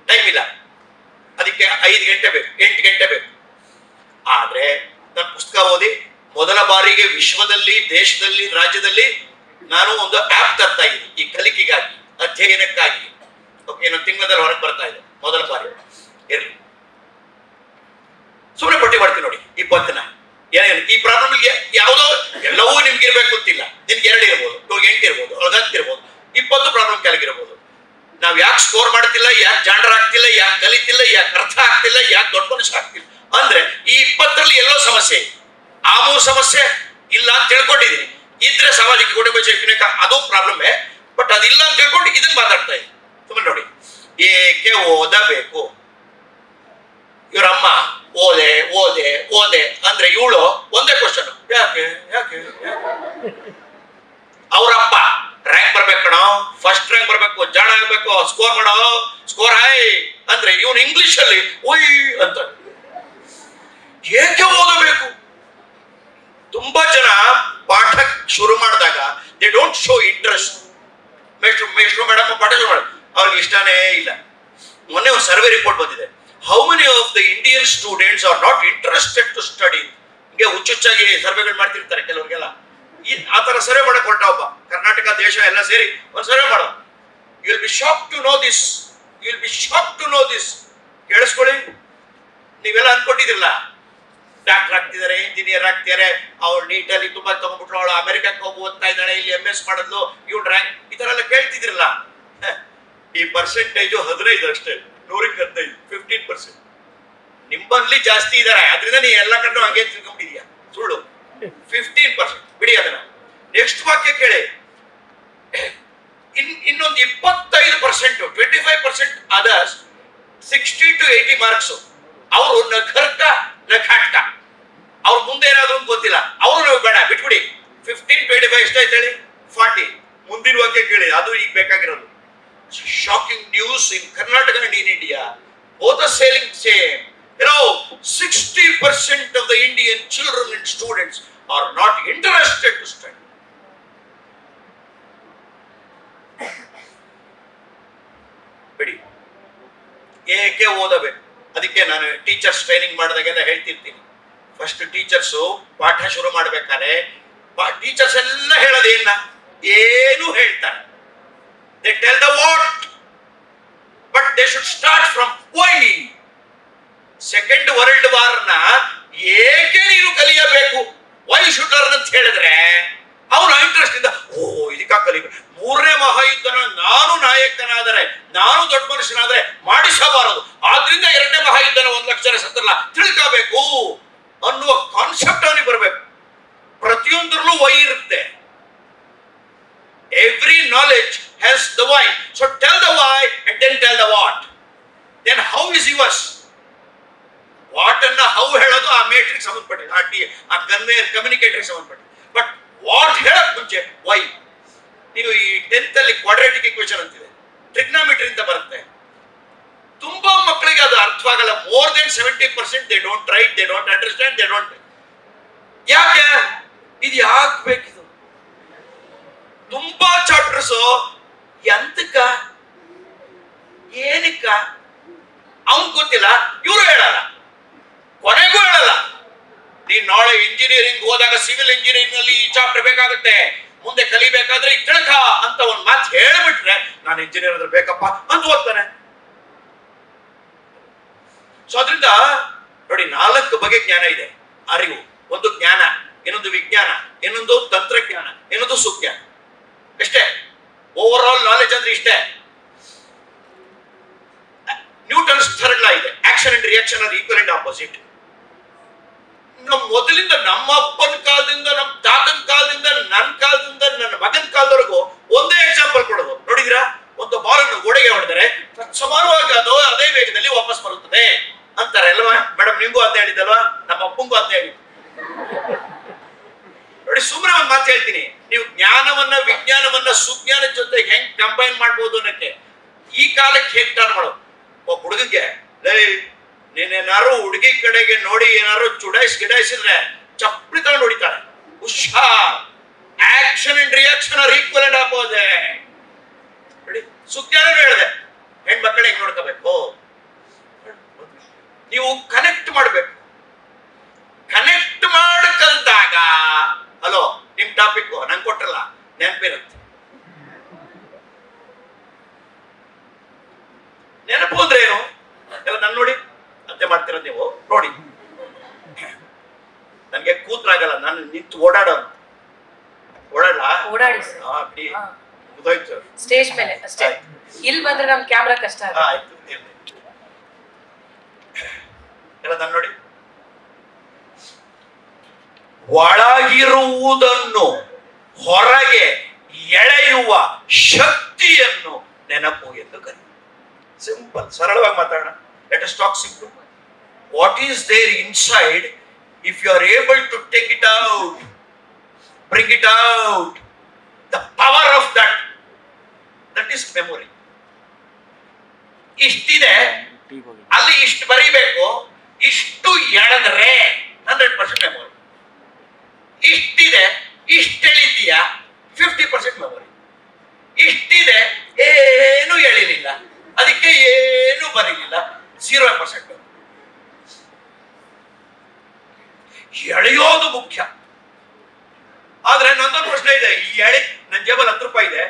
Time ಇಲ್ಲ, ಅದಕ್ಕೆ 5 ಗಂಟೆ ಬೇಕು, 8 ಗಂಟೆ ಬೇಕು. ಆದ್ರೆ ನಾನು ಪುಸ್ತಕ ಓದಿ ಮೊದಲ ಬಾರಿಗೆ ವಿಶ್ವದಲ್ಲಿ, ದೇಶದಲ್ಲಿ, ರಾಜ್ಯದಲ್ಲಿ ನಾನು ಒಂದು ಆಪ್ ತರ್ತಾ ಇದ್ದೀನಿ ಈ ಕಲಿಕೆಗಾಗಿ, ಅಧ್ಯಯನಕ್ಕಾಗಿ. ಓಕೆ, ಇನ್ನೊಂದು ತಿಂಗಳಲ್ಲಿ ಹೊರಗೆ ಬರ್ತಾ ಇದೆ ಮೊದಲ ಬಾರಿ. ಇರ್ಲಿ, ಸುಮ್ಮನೆ ಪಟ್ಟಿ ಮಾಡ್ತೀನಿ ನೋಡಿ ಈ ಪಂಕ್ತಿನ. ಏನೇನು ಈ ಪ್ರಾಬ್ಲಮ್ ಯಾವುದೋ ಎಲ್ಲವೂ ನಿಮ್ಗೆ ಇರ್ಬೇಕು ಅಂತಿಲ್ಲ. ನಿಮ್ಗೆ 2 ಇರ್ಬೋದು, 8 ಇರ್ಬೋದು, 10 ಇರ್ಬೋದು, 20 ಪ್ರಾಬ್ಲಮ್ ಕೆಳಗಿರ್ಬೋದು. ನಾವ್ ಯಾಕೆ ಸ್ಕೋರ್ ಮಾಡ್ತಿಲ್ಲ, ಯಾಕೆ ಜಾಂಡರ್ ಆಗ್ತಿಲ್ಲ, ಯಾಕೆ ಕಲಿತಿಲ್ಲ, ಯಾಕೆ ಅರ್ಥ ಆಗ್ತಿಲ್ಲ, ಯಾಕೆ ದೊಡ್ಡ ಮನುಷ್ಯ ಆಗ್ತಿಲ್ಲ ಅಂದ್ರೆ ಈ 20ರಲ್ಲಿ ಎಲ್ಲೋ ಸಮಸ್ಯೆ. ಆ 3 ಸಮಸ್ಯೆ ಇಲ್ಲ ಅಂತ ತಿಳ್ಕೊಂಡಿದೀನಿ. ಇದ್ರೆ ಸಾಮಾಜಿಕ ಕುಟುಂಬ ಜೀವನ ಅದು ಪ್ರಾಬ್ಲಮ್ಮೇ. ಬಟ್ ಅದಿಲ್ಲ ಅಂತ ತಿಳ್ಕೊಂಡು ಇದನ್ನ ಮಾತಾಡ್ತಾ ಇದ್ದೀನಿ. ಸುಮ್ಮನೆ ನೋಡಿ, ಏಕೆ ಓದಬೇಕು? ಇವರಮ್ಮ ಓದೆ ಓದೆ ಓದೆ ಅಂದ್ರೆ ಇವಳು ಒಂದೇ ಕ್ವಶನ್, ಯಾಕೆ ಯಾಕೆ? ಅವರಪ್ಪ ರ್ಯಾಂಕ್ ಬರ್ಬೇಕು ಕಣೋ, ಫಸ್ಟ್ ರ್ಯಾಂಕ್ ಬರ್ಬೇಕು, ಜಾಣ ಆಗ್ಬೇಕು, ಸ್ಕೋರ್ ಮಾಡೋ, ಸ್ಕೋರ್ ಹೈ ಅಂದ್ರೆ ಇವನು ಇಂಗ್ಲಿಷ್ ಅಲ್ಲಿ ಒಯ್ ಅಂತ. ಏಕೆ ಓದಬೇಕು? ತುಂಬಾ ಜನ ಪಾಠ ಶುರು ಮಾಡಿದಾಗ ದೇ ಡೋಂಟ್ ಶೋ ಇಂಟ್ರೆಸ್ಟ್. ಮೇಷ್ಟ್ರು ಮೇಡಮ್ ಪಾಠ ಶುರು ಮಾಡ ಅವ್ರಿಗೆ ಇಷ್ಟನೇ ಇಲ್ಲ. ಮೊನ್ನೆ ಒಂದು ಸರ್ವೆ ರಿಪೋರ್ಟ್ ಬಂದಿದೆ, how many of the Indian students are not interested to study. ಹಿಂಗೆ ಹುಚ್ಚುಚ್ಚಾಗಿ ಸರ್ವೆಗಳು ಮಾಡ್ತಿರ್ತಾರೆ ಕೆಲವ್ರಿಗೆಲ್ಲ. ಆ ತರ ಸರ್ವೆ ಮಾಡಕ್ ಹೊರಟ ಒಬ್ಬ, ಕರ್ನಾಟಕ ದೇಶ ಎಲ್ಲ ಸೇರಿ ಒಂದು ಸರ್ವೆ ಮಾಡೋ. You will be shock to know this, you will be shock to know this. ಕೇಳಿಸ್ಕೊಳ್ಳಿ, ನೀವೆಲ್ಲ ಅನ್ಕೊಂಡಿದಿರಲ್ಲ ಡಾಕ್ಟರ್ ಆಗ್ತಿದ್ದಾರೆ, ಇಂಜಿನಿಯರ್ ಆಗ್ತಿದ್ದಾರೆ, ಅವ್ರು ನೀಟಲ್ಲಿ ತುಂಬಾ ತಗೊಂಡ್ಬಿಟ್ರು, ಅವಳು ಅಮೆರಿಕಕ್ಕೆ ಹೋಗಿ ಓದ್ತಾ ಇದ್ದಾಳೆ, ಇಲ್ಲಿ MS ಮಾಡಿದ್ಲು, ಇವ್ಳು ರ್ಯಾಂಕ್, ಈ ತರ ಎಲ್ಲ ಕೇಳ್ತಿದಿರಲ್ಲ. ಈ ಪರ್ಸೆಂಟೇಜು 15 ಅಷ್ಟೇ, 100ಕ್ಕೆ 15, 15%. ನಿಮ್ಮಲ್ಲಿ ಜಾಸ್ತಿ ಇದಾರೆ, ಅದರಿಂದ ನೀ ಎಲ್ಲ ಕಡೆ ಹಂಗೆ ತಿಳ್ಕೊಂಡಿದ್ಯಾ? ಸುಳ್ಳು. 15% ಬಿಡಿ ಅದನ್ನ. ನೆಕ್ಸ್ಟ್ ವಾಕ್ಯ ಕೇಳಿ, ಇನ್ನೊಂದು 25%, 25% ಅದರ್ಸ್ 60 to 80 ಮಾರ್ಕ್ಸ್ ಅವರು ನಖರ್ಕ ನಖಾಟ್ಕ, ಅವ್ರ ಮುಂದೆ ಏನಾದ್ರು ಗೊತ್ತಿಲ್ಲ, ಅವರು ನಾವು ಬೇಡ ಬಿಟ್ಬಿಡಿ. 15, 25 ಎಷ್ಟಾಯ್ತು ಹೇಳಿ? 40. ಮುಂದಿನ ವಾಕ್ಯ ಕೇಳಿ, ಅದು ಈಗ ಬೇಕಾಗಿರೋದು. Shocking news in Karnataka and in India, both are selling same. 60% of the Indian children and students are not interested to study. ಬಿಡಿ, ಏಕೆ ಓದಬೇಕು? ಅದಕ್ಕೆ ನಾನು ಟೀಚರ್ಸ್ ಟ್ರೈನಿಂಗ್ ಮಾಡಿದಾಗೆಲ್ಲ ಹೇಳ್ತಿರ್ತೀನಿ, ಫಸ್ಟ್ ಟೀಚರ್ಸು ಪಾಠ ಶುರು ಮಾಡ್ಬೇಕಾದ್ರೆ ಟೀಚರ್ಸ್ ಎಲ್ಲ ಹೇಳೋದೇನ ಏನು ಹೇಳ್ತಾರೆ. They tell the what, but they should start from why. Second world ವಾರ್ನ ಏಕೆ ನೀನು ಕಲಿಯಬೇಕು, ವೈ ಶುಡ್ ಲರ್ನ್ ಅಂತ ಹೇಳಿದ್ರೆ ಅವನು ಇಂಟ್ರೆಸ್ಟ್ ಇಂದ ಇದಕ್ಕ ಕಲಿಬೇಕು. 3ನೇ ಮಹಾಯುದ್ಧನ ನಾನು ನಾಯಕನಾದರೆ, ನಾನು ದೊಡ್ಡ ಮನುಷ್ಯನಾದ್ರೆ ಮಾಡಿಸಬಾರದು, ಆದ್ರಿಂದ 2ನೇ ಮಹಾಯುದ್ಧನ 1 ಲಕ್ಷ ಜನ ಸತ್ತರಲ್ಲ ತಿಳ್ಕೋಬೇಕು ಅನ್ನುವ ಕಾನ್ಸೆಪ್ಟ್ ಅವನಿಗೆ ಬರಬೇಕು. ಪ್ರತಿಯೊಂದರಲ್ಲೂ ವೈ ಇರುತ್ತೆ. Every knowledge has the why. So tell the why and then tell the what. Then how is yours. What ಅನ್ನ ಹೌ ಹೇಳೋದು ಆ ಮೇಟ್ರಿಗೆ ಸಂಬಂಧಪಟ್ಟಿದೆ, ಆ ಕಮ್ಯುನಿಕೇಟರ್ಗೆ ಸಂಬಂಧಪಟ್ಟಿದೆ. ಬಟ್ ವಾಟ್ ಹೇಳಕ್ ಮುಂಚೆ ವೈ. ನೀವು ಈ 10th ಅಲ್ಲಿ ಕ್ವಾಡ್ರಾಟಿಕ್ ಇಕ್ವೇಷನ್ ಅಂತಿದೆ, ಟ್ರಿಗ್ನಾಮಿಟ್ರಿ ಅಂತ ಬರುತ್ತೆ. ತುಂಬಾ ಮಕ್ಕಳಿಗೆ ಅದು ಅರ್ಥವಾಗಲ್ಲ. More than 70% they don't write, they don't understand, they don't. ಯಾಕೆ ಇದು ಯಾಕಬೇಕಿದು? ತುಂಬಾ ಚಾಪ್ಟರ್ಸ್ ಎಂತಕ್ಕ ಏನಕ್ಕ ಅವನ್ ಗೊತ್ತಿಲ್ಲ, ಇವರು ಹೇಳಲ್ಲ, ಕೊನೆಗೂ ಹೇಳಲ್ಲ. ನೀನ್ ನಾಳೆ ಇಂಜಿನಿಯರಿಂಗ್ ಹೋದಾಗ ಸಿವಿಲ್ ಇಂಜಿನಿಯರಿಂಗ್ ನಲ್ಲಿ ಈ ಚಾಪ್ಟರ್ ಬೇಕಾಗುತ್ತೆ, ಮುಂದೆ ಕಲಿಬೇಕಾದ್ರೆ ಈ ತಿಳ್ಕ ಅಂತ ಒಂದ್ ಮಾತು ಹೇಳ್ಬಿಟ್ರೆ ನಾನು ಇಂಜಿನಿಯರ್ ಅಂದ್ರೆ ಬೇಕಪ್ಪ ಅಂತ ಓದ್ತಾನೆ. ಸೊ ಅದರಿಂದ ನೋಡಿ, 4 ಬಗೆ ಜ್ಞಾನ ಇದೆ. ಅರಿವು, ಒಂದು ಜ್ಞಾನ, ಇನ್ನೊಂದು ವಿಜ್ಞಾನ, ಇನ್ನೊಂದು ತಂತ್ರಜ್ಞಾನ, ಇನ್ನೊಂದು ಸುಜ್ಞಾನ. ಎಷ್ಟೇ ಓವರ್ ಆಲ್ ನಾಲೆಜ್ ಅಂದ್ರೆ ಇಷ್ಟೇ. ನ್ಯೂಟನ್ಸ್ ಥರ್ಡ್ ಲಾ ಇದೆ, action and reaction are equal and opposite. ಮೊದಲಿಂದ ನಮ್ಮ ಅಪ್ಪನ ಕಾಲದಿಂದ, ನಮ್ಮ ತಾತನ ಕಾಲದಿಂದ, ನನ್ನ ಕಾಲದಿಂದ, ನನ್ನ ಮಗನ ಕಾಲದವರೆಗೂ ಒಂದೇ ಎಕ್ಸಾಂಪಲ್ ಕೊಡೋದು. ನೋಡಿದ್ರಾ, ಒಂದು ಬಾಲನ್ನು ಗೋಡೆಗೆ ಹೊಡೆದರೆ ಸಮಾನವಾಗಿ ಅದು ಅದೇ ವೇಗದಲ್ಲಿ ವಾಪಸ್ ಬರುತ್ತದೆ ಅಂತಾರೆ ಅಲ್ವಾ? ಮೇಡಮ್ ನಿಮ್ಗೂ ಅಂತ ಹೇಳಿದಲ್ವಾ, ನಮ್ಮ ಅಪ್ಪಂಗೂ ಅಂತ ಹೇಳಿ. ನೋಡಿ, ಸುಮ್ಮನೆ ಒಂದು ಮಾತು ಹೇಳ್ತೀನಿ, ನೀವು ಜ್ಞಾನವನ್ನ ವಿಜ್ಞಾನವನ್ನ ಸುಜ್ಞಾನದ ಜೊತೆ ಹೆಂಗ್ ಕಂಬೈನ್ ಮಾಡ್ಬೋದು ಅನ್ನಕ್ಕೆ ಈ ಕಾಲಕ್ಕೆ ಹೇಗ್ ಟರ್ನ್ ಮಾಡೋದು. ಒಬ್ಬ ಹುಡುಗಗೆ ನೀನೇನಾರು ಹುಡುಗಿ ಕಡೆಗೆ ನೋಡಿ ಏನಾರು ಗಿಡಾಯಿಸಿದ್ರೆ ಚಪ್ಪಲಿ ತಗೊಂಡು ಹೊಡಿತಾಳೆ. ಹುಷಾರ್. Action and reaction are equal and opposite. ನೋಡಿ, ಸುಜ್ಞಾನ ಹೇಳಿದೆ, ಹೆಣ್ಮಕ್ಳು ಹೆಂಗ್ ನೋಡ್ಕೋಬೇಕು. ಎಲ್ಲ ನಾನು ನೋಡಿ ಅಂತೆ ಮಾಡ್ತೀರ ನೀವು ನೋಡಿ. ನನ್ಗೆ ಕೂತ್ರಾಗಲ್ಲ, ನಾನು ನಿಂತು ಓಡಾಡೋನು. ಓಡಾಡಿ ಸರ್. ಬಿಡಿ, ಮುಗಿದೋಯ್ತು. ಸ್ಟೇಜ್ ಮೇಲೆ ಅಷ್ಟೇ. ಇಲ್ಲಿ ಬಂದ್ರೆ ನಮ್ ಕ್ಯಾಮ್ರಾ ಕಷ್ಟ ಆಯ್ತು. ಎಲ್ಲ ನಾನು ನೋಡಿ. ಒಳಗಿರುವುದನ್ನು ಹೊರಗೆ ಎಳೆಯುವ ಶಕ್ತಿಯನ್ನು ನೆನಪು ಎಂದು ಕರೆ. ಸಿಂಪಲ್, ಸರಳವಾಗಿ ಮಾತಾಡೋಣ. Let us talk simple. What is there inside, if you are able to take it out, bring it out, the power of that is memory. ಇಷ್ಟಿದೆ, ಅಲ್ಲಿ ಇಷ್ಟು ಬರೀಬೇಕು, ಇಷ್ಟು ಎಳೆದ್ರೆ 100% ಮೆಮೊರಿ. ಇಷ್ಟಿದೆ, ಇಷ್ಟು ಎಳಿದೀಯಾ 50% ಮೆಮೊರಿ. ಇಷ್ಟಿದೆ, ಏನು ಎಳಿಲಿಲ್ಲ, ಅದಕ್ಕೆ ಏನು ಬರೀಲಿಲ್ಲ, 0% ಮೆಮೊರಿ. ಎಳೆಯೋದು ಮುಖ್ಯ. ಆದ್ರೆ ನಂದೊಂದು ಪ್ರಶ್ನೆ ಇದೆ. ಈ ನನ್ನ ಜೇಬಲ್ಲಿ 10 ರೂಪಾಯಿ ಇದೆ,